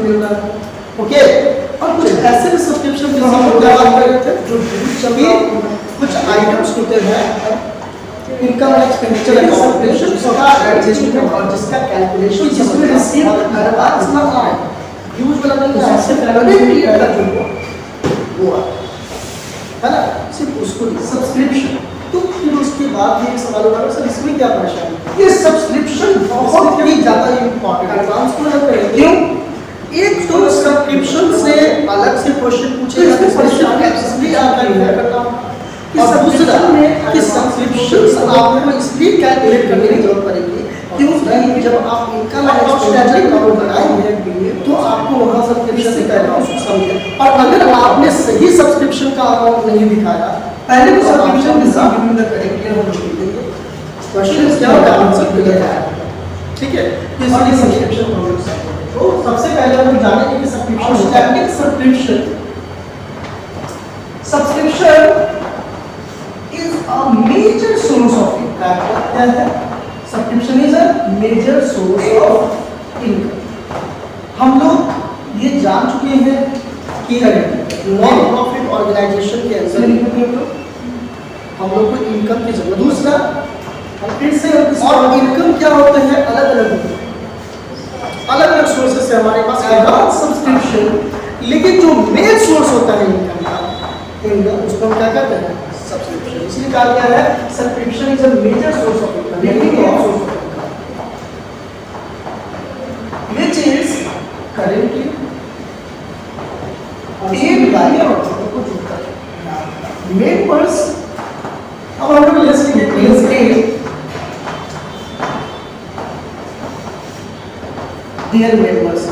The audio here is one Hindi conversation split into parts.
मिल रहा है। ओके, और कुछ ऐसे भी सब्सक्रिप्शन जो हम लोग बात कर रहे थे, जो सभी कुछ आइटम्स होते हैं इनकम और एक्सपेंडिचर सब्सक्रिप्शन का एडजस्टमेंट और जिसका कैलकुलेशन जिसमें रिसीव एडवांस ना आए यूज वाला नहीं है, सबसे पहले पीरियड का जो वो है ना, सिर्फ उसको सब्सक्रिप्शन। तो फिर उसके बाद ये सवाल होगा सर इसमें क्या परेशानी है? ये सब्सक्रिप्शन बहुत ही ज़्यादा इम्पोर्टेंट एडवांस को ना करें। क्यों? एक तो सब्सक्रिप्शन से अलग से क्वेश्चन पूछेगा कि परेशानी इसलिए आता है करता हूँ कि सब्सक्रिप्शन आपको इसलिए कैलकुलेट करने की जरूरत पड़ेगी क्योंकि जब आप इनकम और एक्सपेंडिचर अकाउंट बनाएंगे तो आपको वहाँ सब्सक्रिप्शन से करना समझे। और अगर आपने सही सब्सक्रिप्शन का अकाउंट नहीं दिखाया, पहले तो सब्सक्रिप्शन क्वेश्चन क्या होगा आंसर मिल जाएगा, ठीक है। इसलिए सब्सक्रिप्शन तो सबसे पहले हम जानेंगे कि subscription is a major source of income. क्या है? Subscription is a major source of income. हम लोग ये जान चुके हैं कि नॉन प्रॉफिट ऑर्गेनाइजेशन के अंदर हम लोग को इनकम की जरूरत। दूसरा फिर से और इनकम क्या होते हैं अलग अलग होते हैं, अलग अलग सोर्सेस से हमारे पास एडवांस सब्सक्रिप्शन, लेकिन जो मेन सोर्स होता है इनकम का उसको हम क्या करते हैं सब्सक्रिप्शन। इसलिए कहा गया है subscription is a major source of income, which is currently paid by members. अब हम लोग लिस्ट लेंगे dear members।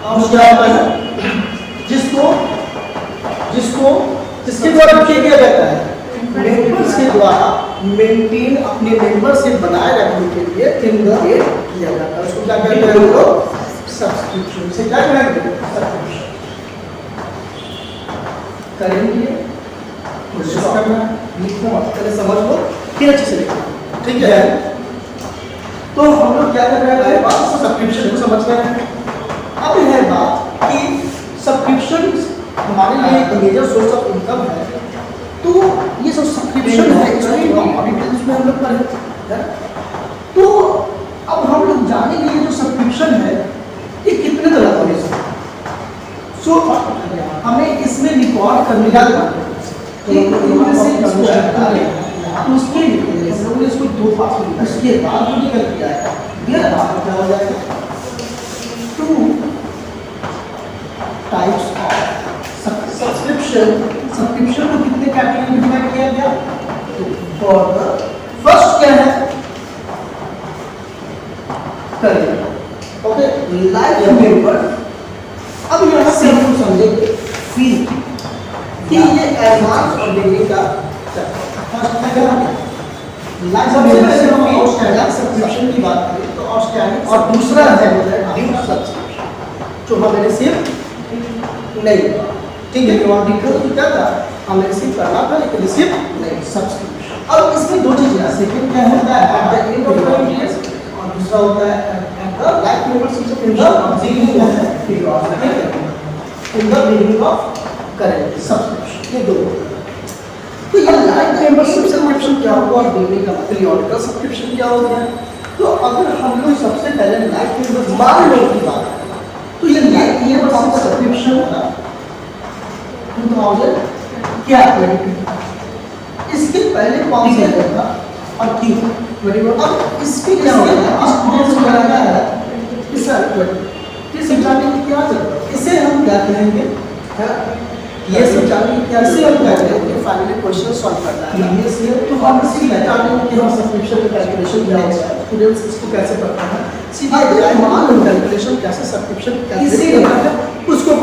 अब क्या होता है जिसके द्वारा क्या किया जाता है मेंबर्स के द्वारा मेंटेन अपने मेंबर से बनाए रखने के लिए किया जाता है। उसको क्या कहते हैं लोग सब्सक्रिप्शन। से क्या करेंगे सब्सक्रिप्शन करेंगे लिखो पहले समझ लो फिर अच्छे से लिखो, ठीक है। तो हम लोग क्या कर रहे हैं सब्सक्रिप्शन को समझ रहे हैं। अब यह बात कि सब्सक्रिप्शन हमारे लिए एक मेजर सोर्स ऑफ इनकम है, तो ये जो सब्सक्रिप्शन है इसमें हम लोग पढ़े। तो अब हम लोग जानेंगे ये जो सब्सक्रिप्शन है ये कितने तरह का हो सकता है। सो हमें इसमें रिकॉर्ड करने का उसके लिए इसको दो पास में उसके बाद जो निकल के आएगा ये क्या हो जाएगा two types of subscription. Subscription को कितने कैटेगरी में डिवाइड किया गया? फॉर द फर्स्ट क्या है करेंगे ओके लाइक मेंबर। अब यहाँ से हम समझेंगे फी कि ये एडवांस और डिग्री का सब्सक्रिप्शन की बात करें तो आउटस्टैंडिंग और दूसरा है ड्यू सब्सक्रिप्शन जो हमें रिसीव नहीं, ठीक है। क्या था हमें रिसीव करना था लेकिन रिसीव नहीं सब्सक्रिप्शन। अब इसमें दो चीजें हैं, सेकंड क्या होता है at the end of the year और दूसरा होता है at the life membership in the beginning of current subscription. ये दो। तो ये लाइफ मेंबरशिप सब्सक्रिप्शन क्या होगा और बिगिनिंग का पीरियोडिकल सब्सक्रिप्शन क्या होगा? तो अगर हम लोग सबसे पहले लाइफ मेंबरशिप मान लो की बात करें तो ये लाइफ मेंबरशिप सब्सक्रिप्शन था 2000 क्या 22। इसके पहले कौन सा था और क्यों? अब इसके क्या होगा इस समझाने की क्या जरूरत? इसे हम क्या कहेंगे ये समझाने की क्या इसे हम कहते हैं कि फाइनली क्वेश्चन सॉल्व करना है ये से। तो हम इसी बताने कि हम सब्सक्रिप्शन का कैलकुलेशन क्या होता है, स्टूडेंट्स इसको कैसे पढ़ते हैं, सीधा मान लो कैलकुलेशन कैसे सब्सक्रिप्शन कैसे करना है उसको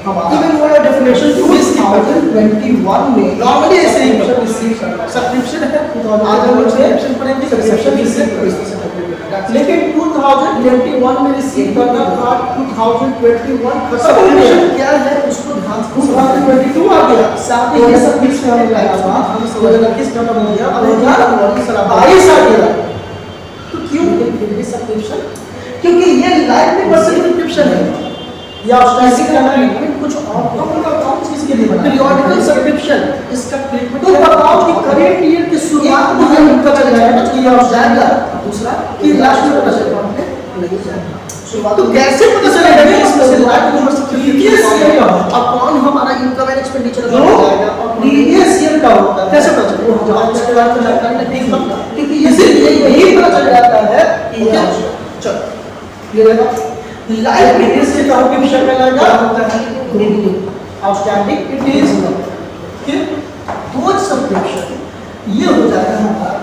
इवन वो डेफिनेशन 2021 में नॉर्मली ऐसे ही सब्सक्रिप्शन है। आज हम लोग सब्सक्रिप्शन पढ़ेंगे सब्सक्रिप्शन रिसीव लेकिन 2021 में रिसीव करना था 2021 सब्सक्रिप्शन क्या है उसको ध्यान से 2022 आ गया साथ ही ये सब्सक्रिप्शन हमें लगा था हम 2021 खत्म हो गया अब 2022 आ गया। तो क्यों ये सब्सक्रिप्शन, क्योंकि ये लाइफ में सब्सक्रिप्शन है या स्टैटिक करना है कुछ और कौन चीज के लिए बना पीरियोडिकल सब्सक्रिप्शन। इसका ट्रीटमेंट तो बताओ कि करेंट ईयर की शुरुआत में ये पता चल जाएगा कि ये जाएगा, दूसरा कि लास्ट में पता चलेगा नहीं जाएगा शुरुआत। तो कैसे पता चलेगा कि इसमें लाइफ में प्रीवियस ईयर का अपॉन हमारा इनकम एंड एक्सपेंडिचर हो जाएगा और प्रीवियस ईयर का होता है, कैसे पता चलेगा? वो जवाब इसके बारे में जानकारी नहीं होता, क्योंकि इसीलिए यही पता चल जाता है कि ये चलो ये देखो लाइफ प्रीवियस ईयर का सब्सक्रिप्शन में लगा होता है रेवेन्यू आउटस्टैंडिंग इट इज कि दो सब्सक्रिप्शन ये हो जाएगा हमारा।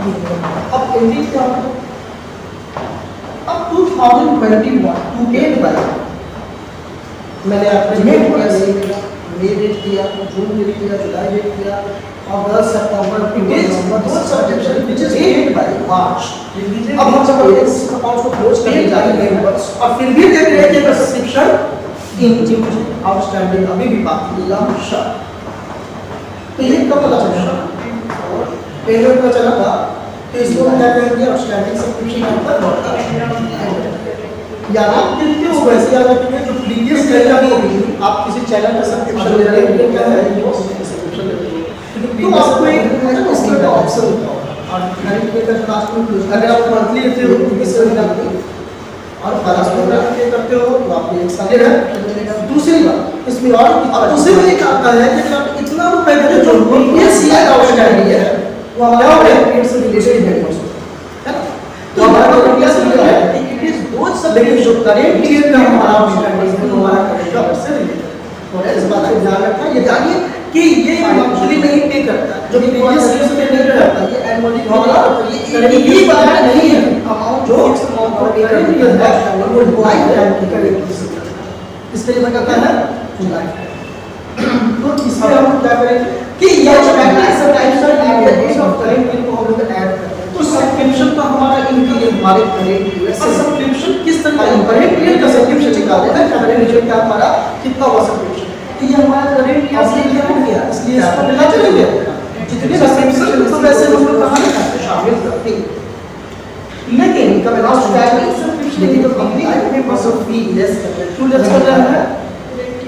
अब एंडिंग क्या होगा? अब 2021 टू डेट बाय मैंने आपने डेट किया, मई डेट किया, जून डेट किया, जुलाई डेट किया, अगस्त सितंबर नवंबर दो subscription which is date by March. अब हम सब इस अकाउंट को क्लोज करने जा रहे हैं और फिर भी देख रहे हैं कि सब्सक्रिप्शन इन आउटस्टैंडिंग अभी भी बाकी लमशम। तो ये कब पता चला? पहले पता चला था तो इसको हम क्या करेंगे? आउटस्टैंडिंग सब्सक्रिप्शन नंबर बढ़ता है या आप देखते हो वैसे याद रखिए जो प्रीवियस ईयर का भी आप किसी चैनल का सब्सक्रिप्शन ले रहे हैं क्या है ये सब्सक्रिप्शन लेते हो तो आपको एक इसका का ऑप्शन होता है और करेंट ईयर का लास्ट में क्लोज अगर आप मंथली लेते हो तो किसी भी नाम पे और लास्ट में पे करते हो तो आपको एक साल है। दूसरी बात इसमें और अब दूसरे में एक आता है कि आप इतना रुपए का जो प्रीवियस ईयर का आउटस्टैंडिंग है वो हमारा पीरियड से रिलेटेड है ना, तो हमारा प्रीवियस ईयर है इट इज बोथ सब, लेकिन जो करेंट ईयर का हमारा आउटस्टैंडिंग है हमारा करेंट ईयर से रिलेटेड। और इस बात को ध्यान रखना, ये जानिए कि ये मंथली नहीं पे करता, जो प्रीवियस ईयर से पे करता है ये एनुअली हमारा ये भी पता नहीं है अमाउंट जो अमाउंट पर पे करता है वो लाइफ टाइम की करेंट इसके लिए क्या करता है लाइफ। तो इसमें हम क्या करेंगे कि ये जो टाइप्स ऑफ करेंट ईयर को हम लोग ऐड करते हैं। तो सब्सक्रिप्शन का हमारा इनका ये हमारे करेंट ईयर से सब्सक्रिप्शन किस तरह का करेंट ईयर का सब्सक्रिप्शन निकालते हैं करेंट ईयर का हमारा कितना हुआ सब्सक्रिप्शन, तो ये हमारा करेंट ईयर से क्या हो गया, इसलिए इसको मिला चलेंगे जितने सब्सक्रिप्शन तो वैसे हम लोग कहां करते शामिल करते हैं। लेकिन कब लास्ट टाइम सब्सक्रिप्शन लेकिन तो कंप्लीट में बस फी लेस करते हैं, क्यों लेस कर रहे हैं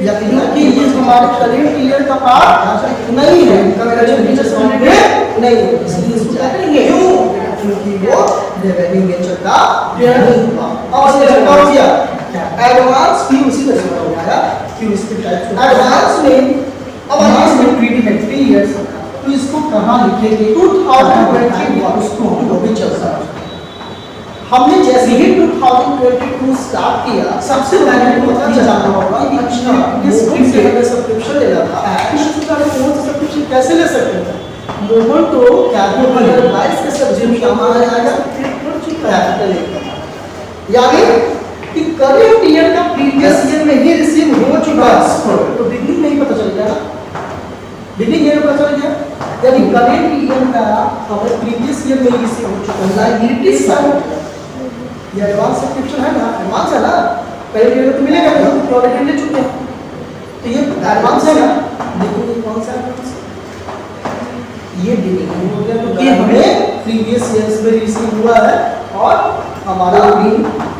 या क्योंकि ये हमारे करेंट ईयर का पार्ट नहीं है, करेंट ईयर से नहीं है, इसलिए इसको क्या करेंगे क्यों, क्योंकि वो रेवेन्यू नेचर का नहीं हुआ। और ये कौन किया एडवांस फी उसी तरह से होगा कि इसके टाइप एडवांस में ट्रीटी है 3 इयर्स, तो इसको कहां लिखेंगे 2021 उसको हम लोग भी चल सकते हैं। हमने जैसे ही 2022 स्टार्ट किया सबसे पहले पता चला होगा कि अच्छा इस से हमें सब्सक्रिप्शन लेना था, इससे पहले कौन सा सब्सक्रिप्शन कैसे ले सकते हैं? मोहन तो क्या तो 2022 के सब्सक्रिप्शन हमारा आएगा कैपिटल यानी कि करेंट ईयर का प्रीवियस ईयर में ही रिसीव हो चुका है, तो बिगिनिंग में ही पता चल गया ना, बिगिनिंग ईयर में पता चल गया यानी करेंट ईयर का हमारे प्रीवियस ईयर में ही रिसीव हो चुका है। लायबिलिटी साइड ये एडवांस सब्सक्रिप्शन है ना, एडवांस है ना, पहले ईयर तो मिलेगा नहीं तो ऑलरेडी ले चुके हैं, तो ये एडवांस है ना, लेकिन ये कौन सा एडवांस ये बिगिनिंग हो गया क्योंकि हमें प्रीवियस ईयर्स में रिसीव हुआ है और हमारा बिल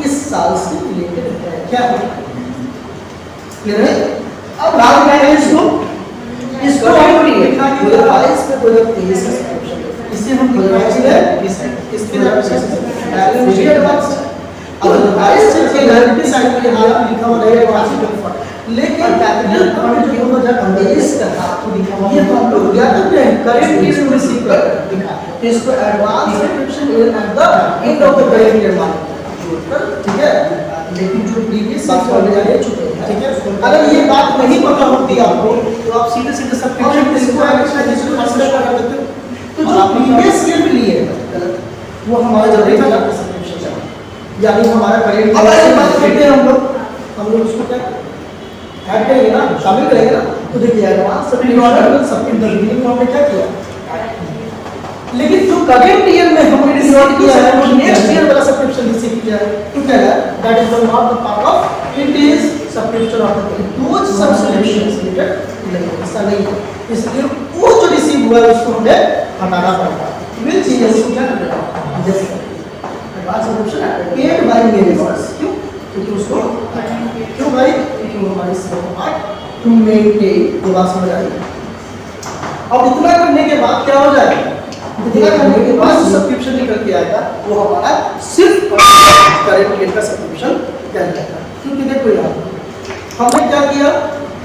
इस साल से रिलेटेड है क्या क्लियर है। अब बात क्या है इसको हम लिखा कि 22 पे 2023 का सब्सक्रिप्शन इसे हम लिखेंगे इस पे बैलेंस एडवांस अब 22 से लायबिलिटी साइड पे यहां लिखा हुआ है एडवांस, लेकिन कैपिटल फंड जो 2023 का था तो लिखा हुआ ये हम लोग क्या करते हैं करेंट ईयर में रिसीव करते हैं, तो इसको advance subscription at the end of the current year मानते हैं, ठीक है। लेकिन जो प्रीवियस साल से ऑलरेडी ले चुके हैं, ठीक है, अगर ये बात नहीं पता होती आपको तो आप सीधे सीधे सब्सक्रिप्शन इसको इसको कंसीडर कर देते, तो जो प्रीवियस ईयर में लिए वो हमारा जो रेट का सब्सक्रिप्शन यानी हमारा करेंट अब ऐसे बात करते हैं हम लोग उसको क्या ऐड करेंगे ना, शामिल करेंगे ना, तो देखिए एडवांस सब्सक्रिप्शन सबके बिगिनिंग में हमने क्या किया, लेकिन जो करेंट ईयर में हमने रिसीव किया है वो नेक्स्ट ईयर वाला सब्सक्रिप्शन रिसीव किया है, तो क्या है that is not the part of it is subscription of the दो सब्सक्रिप्शंस रिलेटेड नहीं ऐसा नहीं है, इसलिए वो जो रिसीव हुआ है उसको हमें हटाना पड़ेगा। मिल चीज है उसको क्या करना है जैसे advance subscription paid by members. क्यों? क्योंकि उसको क्यों भाई? क्योंकि वो हमारी सेवा टू मेंटेन, ये बात समझ आई। अब इतना करने के बाद क्या हो जाएगा? इतना करने के बाद सब्सक्रिप्शन निकल के आएगा वो हमारा सिर्फ करेंट ईयर का सब्सक्रिप्शन कहलाएगा। क्योंकि देखो यार हमने क्या किया,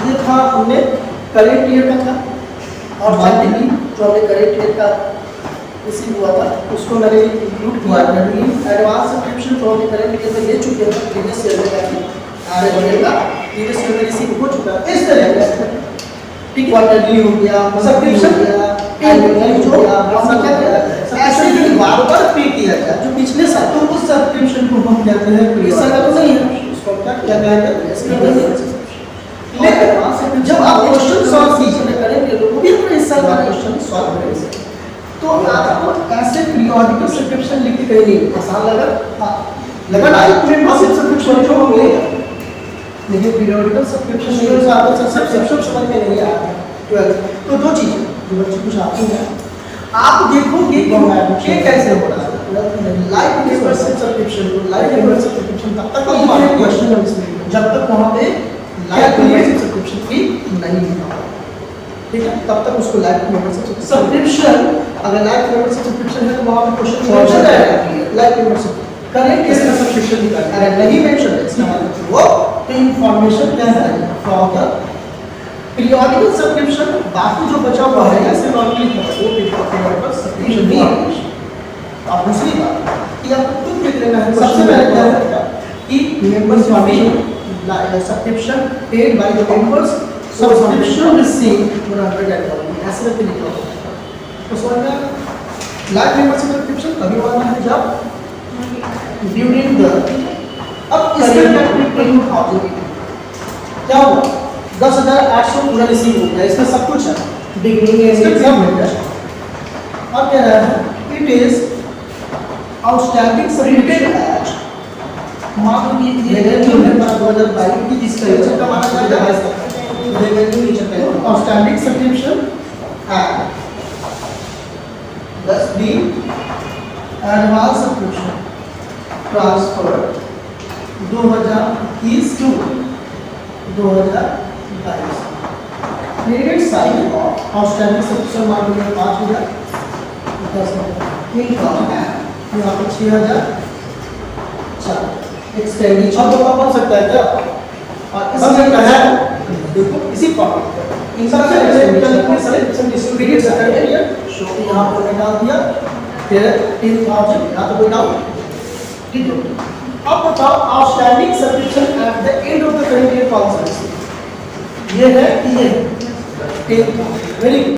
ये था हमने करेंट ईयर का था और मंथली जो हमने करेंट ईयर का रिसीव हुआ था उसको मैंने इंक्लूड किया। एडवांस सब्सक्रिप्शन तो हमने करेंट ईयर में ले चुके हैं, प्रीवियस ईयर में जाके आगे बढ़ेगा, प्रीवियस ईयर में रिसीव हो चुका है। इस तरह से ठीक क्वार्टरली हो गया, सब्सक्रिप्शन हो गया, एनुअली हो गया, ऐसे ही बार-बार पे किया जाए जो पिछले साल, तो उस सब्सक्रिप्शन को हम कहते हैं प्री साल का तो नहीं है, उसको क्या किया जाएगा। लेकिन जब आप क्वेश्चन सॉल्व कीजिए करेंगे तो वो भी अपने इस साल का क्वेश्चन सॉल्व करेंगे, तो आपको ऐसे पीरियोडिकल सब्सक्रिप्शन लिख के करेंगे आसान लगा। हाँ लगा ना, पूरे मासिक सब्सक्रिप्शन जो हो गया, लेकिन पीरियोडिकल सब्सक्रिप्शन नहीं हो आपको सब्सक्रिप्शन समझ में नहीं आता। तो दो चीजें जो बच्चे कुछ आती हैं, आप देखोगे कि ये कैसे हो रहा है। लाइफ मेंबरशिप सब्सक्रिप्शन को लाइफ मेंबरशिप सब्सक्रिप्शन तब तक नहीं मानेंगे क्वेश्चन है इसमें जब तक वहां पे लाइफ मेंबरशिप सब्सक्रिप्शन की नहीं होगा, ठीक है। तब तक उसको लाइफ मेंबरशिप सब्सक्रिप्शन, अगर लाइफ मेंबरशिप सब्सक्रिप्शन है तो वहां पे क्वेश्चन मेंशन रहेगा लाइफ मेंबरशिप करेंट ईयर का सब्सक्रिप्शन निकालना है, नहीं मेंशन है इसका मतलब वो तो इंफॉर्मेशन क्या है फ्रॉम द पीरियोडिकल सब्सक्रिप्शन। बाकी जो बचा हुआ है ऐसे नॉर्मली वो पीरियोडिकल सब्सक्रिप्शन नहीं है। अब दूसरी बात कि आपको खुद देख लेना है, सबसे पहले क्या है कि मेंबर्स वाली subscription paid by the members, subscription received 100 ऐसे करके लिखा होगा। तो समझ में लाइफ मेंबरशिप सब्सक्रिप्शन तभी वाला है जब ड्यूरिंग द, अब इसमें क्या हुआ 10,800 पूरा रिसीव हो गया, इसमें सब कुछ है, बिगिनिंग एंड सब मिल गया। अब क्या रहा है, it is outstanding subscription eight, मान लीजिए रेवेन्यू है 2022 की जिसका नीचे का माना जाएगा रेवेन्यू नीचे का outstanding subscription at 10 be advance subscription transfer 2021 to 2022 credit side of outstanding subscription मान लीजिए 5,000 10 इनकम है यहाँ पर 6,000 एक्सपेंडिचर तो कम बन सकता है क्या, और इसमें क्या है देखो इसी फॉर्मेट इन सबसे सब्सक्रिप्शन डिस्ट्रीब्यूट करते हैं शो यहाँ पर मैं डाल दिया, फिर 10,000 यहाँ तो कोई डाउट ठीक है। अब बताओ outstanding subscription at the end of the current year कौन सा है, ये है कि ये 10,000 वेरी गुड।